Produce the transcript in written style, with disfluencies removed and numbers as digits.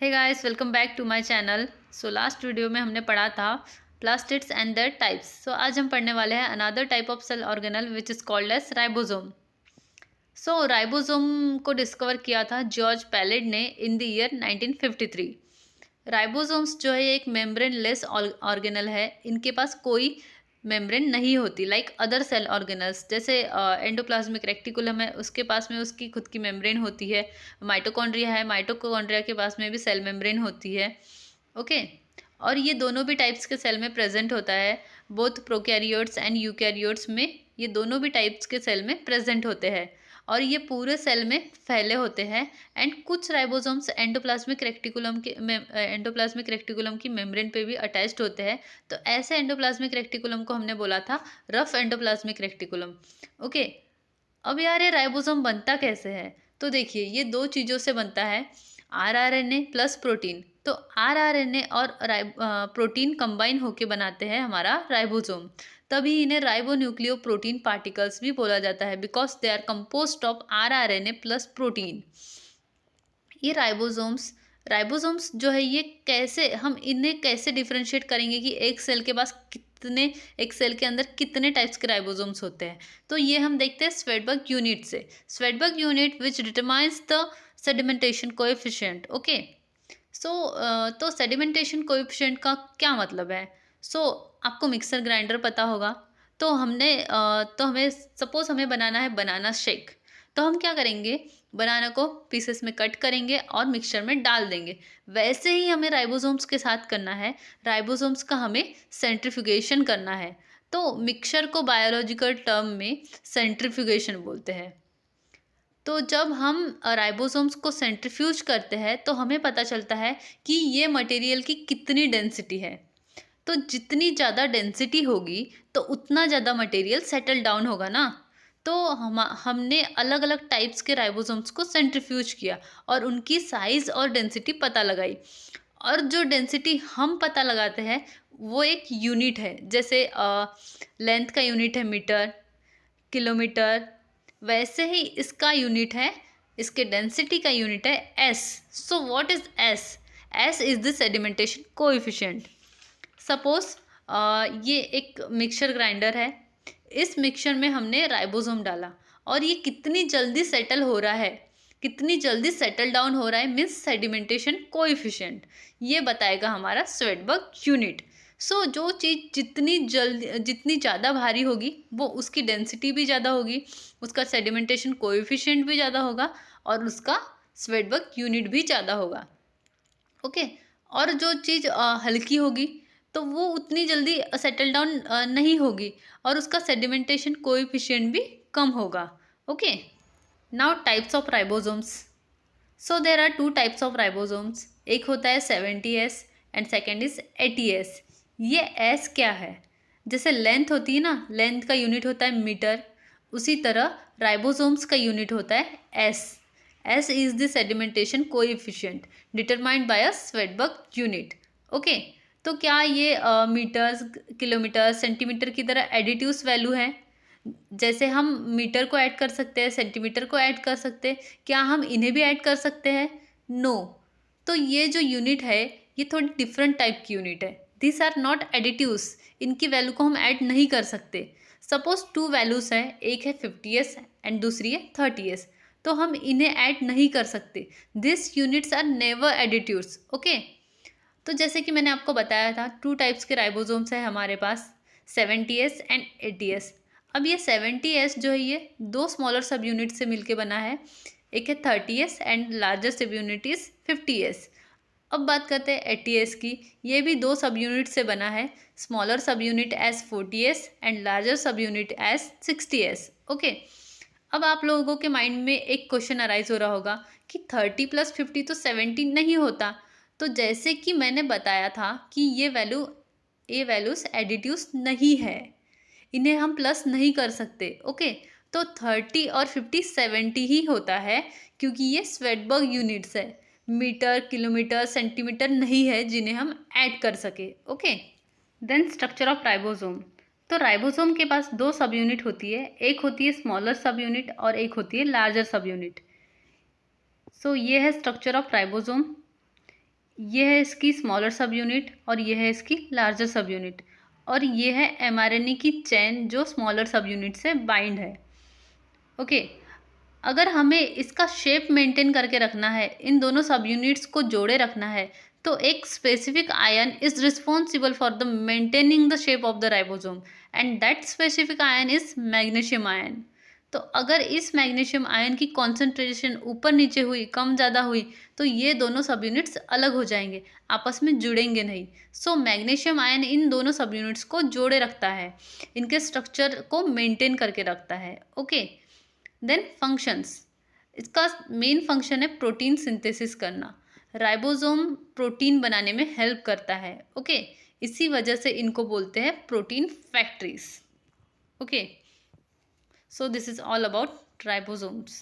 Hey guys, welcome back to my channel. So last video में हमने पढ़ा था plastids and their types. So आज हम पढ़ने वाले हैं another type of cell organelle which is called as ribosome. So ribosome को डिस्कवर किया था जॉर्ज पैलेड ने इन द ईयर 1953। राइबोसोम्स जो है एक मेम्ब्रेन लेस ऑर्गेनल है। इनके पास कोई मेम्ब्रेन नहीं होती लाइक अदर सेल ऑर्गेनल्स। जैसे एंडोप्लाज्मिक रेक्टिकुलम है, उसके पास में उसकी खुद की मेम्ब्रेन होती है। माइटोकॉन्ड्रिया है, माइटोकॉन्ड्रिया के पास में भी सेल मेम्ब्रेन होती है। ओके, और ये दोनों भी टाइप्स के सेल में प्रेजेंट होता है। बोथ प्रोकैरियोट्स एंड यूकैरियोट्स में ये दोनों भी टाइप्स के सेल में प्रेजेंट होते हैं और ये पूरे सेल में फैले होते हैं। एंड कुछ राइबोसोम्स एंडोप्लाज्मिक रेक्टिकुलम की मेम्ब्रेन पे भी अटैच्ड होते हैं। तो ऐसे एंडोप्लाज्मिक रेक्टिकुलम को हमने बोला था रफ एंडोप्लाज्मिक रेक्टिकुलम। ओके, अब यार ये राइबोसोम बनता कैसे है? तो देखिए, ये दो चीज़ों से बनता है, आरआरएनए प्लस प्रोटीन। तो आरआरएनए और प्रोटीन कंबाइन होके बनाते हैं हमारा राइबोसोम। तभी इन्हें राइबोन्यूक्लियो प्रोटीन पार्टिकल्स भी बोला जाता है because they are composed of rRNA plus protein. ये राइबोसोम्स जो है, ये कैसे हम इन्हें कैसे डिफरेंशिएट करेंगे कि एक सेल के अंदर कितने टाइप्स के राइबोसोम्स होते हैं? तो ये हम देखते हैं स्वेडबर्ग यूनिट से। Svedberg unit which determines the sedimentation coefficient. Okay, so तो सेडिमेंटेशन कोएफिशिएंट का क्या मतलब है? आपको मिक्सर ग्राइंडर पता होगा। तो हमें सपोज हमें बनाना है बनाना शेक। तो हम क्या करेंगे, बनाना को पीसेस में कट करेंगे और मिक्सचर में डाल देंगे। वैसे ही हमें राइबोसोम्स के साथ करना है। राइबोसोम्स का हमें सेंट्रीफ्यूगेशन करना है। तो मिक्सचर को बायोलॉजिकल टर्म में सेंट्रीफ्यूगेशन बोलते हैं। तो जब हम राइबोसोम्स को सेंट्रीफ्यूज करते हैं तो हमें पता चलता है कि ये मटेरियल की कितनी डेंसिटी है। तो जितनी ज़्यादा डेंसिटी होगी तो उतना ज़्यादा मटेरियल सेटल डाउन होगा ना। तो हमने अलग अलग टाइप्स के राइबोसोम्स को सेंट्रीफ्यूज किया और उनकी साइज़ और डेंसिटी पता लगाई। और जो डेंसिटी हम पता लगाते हैं वो एक यूनिट है। जैसे लेंथ का यूनिट है मीटर, किलोमीटर, वैसे ही इसका यूनिट है, इसके डेंसिटी का यूनिट है S. So what is S? S is the sedimentation coefficient. Suppose ये एक मिक्सचर ग्राइंडर है। इस मिक्सचर में हमने राइबोसोम डाला और ये कितनी जल्दी सेटल हो रहा है, कितनी जल्दी सेटल डाउन हो रहा है, मीन्स सेडिमेंटेशन कोएफिशिएंट। ये बताएगा हमारा स्वेडबर्ग यूनिट। जो चीज़ जितनी ज़्यादा भारी होगी वो उसकी डेंसिटी भी ज़्यादा होगी, उसका सेडिमेंटेशन कोएफिशिएंट भी ज़्यादा होगा और उसका स्वेडबर्ग यूनिट भी ज़्यादा होगा। ओके, और जो चीज़ हल्की होगी तो वो उतनी जल्दी सेटल डाउन नहीं होगी और उसका सेडिमेंटेशन कोएफिशिएंट भी कम होगा। Okay, now types of ribosomes. So there are two types of ribosomes. एक होता है 70S and second is 80S। ये एस क्या है? जैसे लेंथ होती है ना, लेंथ का यूनिट होता है मीटर, उसी तरह राइबोसोम्स का यूनिट होता है S. S is the sedimentation coefficient determined by a Svedberg unit. Okay, तो क्या ये मीटर्स, किलोमीटर, सेंटीमीटर की तरह एडिटिव्स वैल्यू है? जैसे हम मीटर को ऐड कर सकते हैं, सेंटीमीटर को ऐड कर सकते हैं, क्या हम इन्हें भी ऐड कर सकते हैं? नो। तो ये जो यूनिट है ये थोड़ी डिफरेंट टाइप की यूनिट है। दिस आर नॉट एडिटिव्स, इनकी वैल्यू को हम ऐड नहीं कर सकते। सपोज टू वैल्यूज है, एक है 50S एंड दूसरी है 30S। तो हम इन्हें ऐड नहीं कर सकते। This units are never additives. Okay, तो जैसे कि मैंने आपको बताया था, टू टाइप्स के राइबोसोम्स है हमारे पास, 70S एंड 80S। अब ये 70S जो है ये दो स्मॉलर सब यूनिट से मिलके बना है। एक है 30S and larger sub unit is 50S। अब बात करते हैं 80S की। ये भी दो सब यूनिट से बना है, smaller sub unit as 40S and larger sub unit as 60S। Okay, अब आप लोगों के माइंड में एक क्वेश्चन अराइज हो रहा होगा कि 30 + 50 तो 70 नहीं होता। तो जैसे कि मैंने बताया था कि ये वैल्यूज एडिटिव्स नहीं है, इन्हें हम प्लस नहीं कर सकते। ओके, तो 30 और 50 70 ही होता है क्योंकि ये स्वेडबर्ग यूनिट्स है। मीटर, किलोमीटर, सेंटीमीटर नहीं है जिन्हें हम ऐड कर सके। Okay, then structure of ribosome. तो राइबोसोम के पास दो सब यूनिट होती है, एक होती है स्मॉलर सब यूनिट और एक होती है लार्जर सब यूनिट। ये है स्ट्रक्चर ऑफ राइबोसोम। ये है इसकी स्मॉलर सब यूनिट और ये है इसकी लार्जर सब यूनिट, और ये है एमआरएनए की चेन जो स्मॉलर सब यूनिट से बाइंड है। ओके, अगर हमें इसका शेप मेंटेन करके रखना है, इन दोनों सब यूनिट्स को जोड़े रखना है, तो एक specific ion is responsible for the maintaining the shape of the ribosome, and that specific ion is magnesium ion. तो अगर इस मैग्नीशियम आयन की कॉन्सेंट्रेशन ऊपर नीचे हुई, कम ज़्यादा हुई, तो ये दोनों सब यूनिट्स अलग हो जाएंगे, आपस में जुड़ेंगे नहीं। सो मैग्नीशियम आयन इन दोनों सब यूनिट्स को जोड़े रखता है, इनके स्ट्रक्चर को मेंटेन करके रखता है। ओके, देन फंक्शंस, इसका मेन फंक्शन है प्रोटीन सिंथेसिस करना। राइबोसोम प्रोटीन बनाने में हेल्प करता है। ओके, इसी वजह से इनको बोलते हैं protein factories. Okay, so this is all about ribosomes.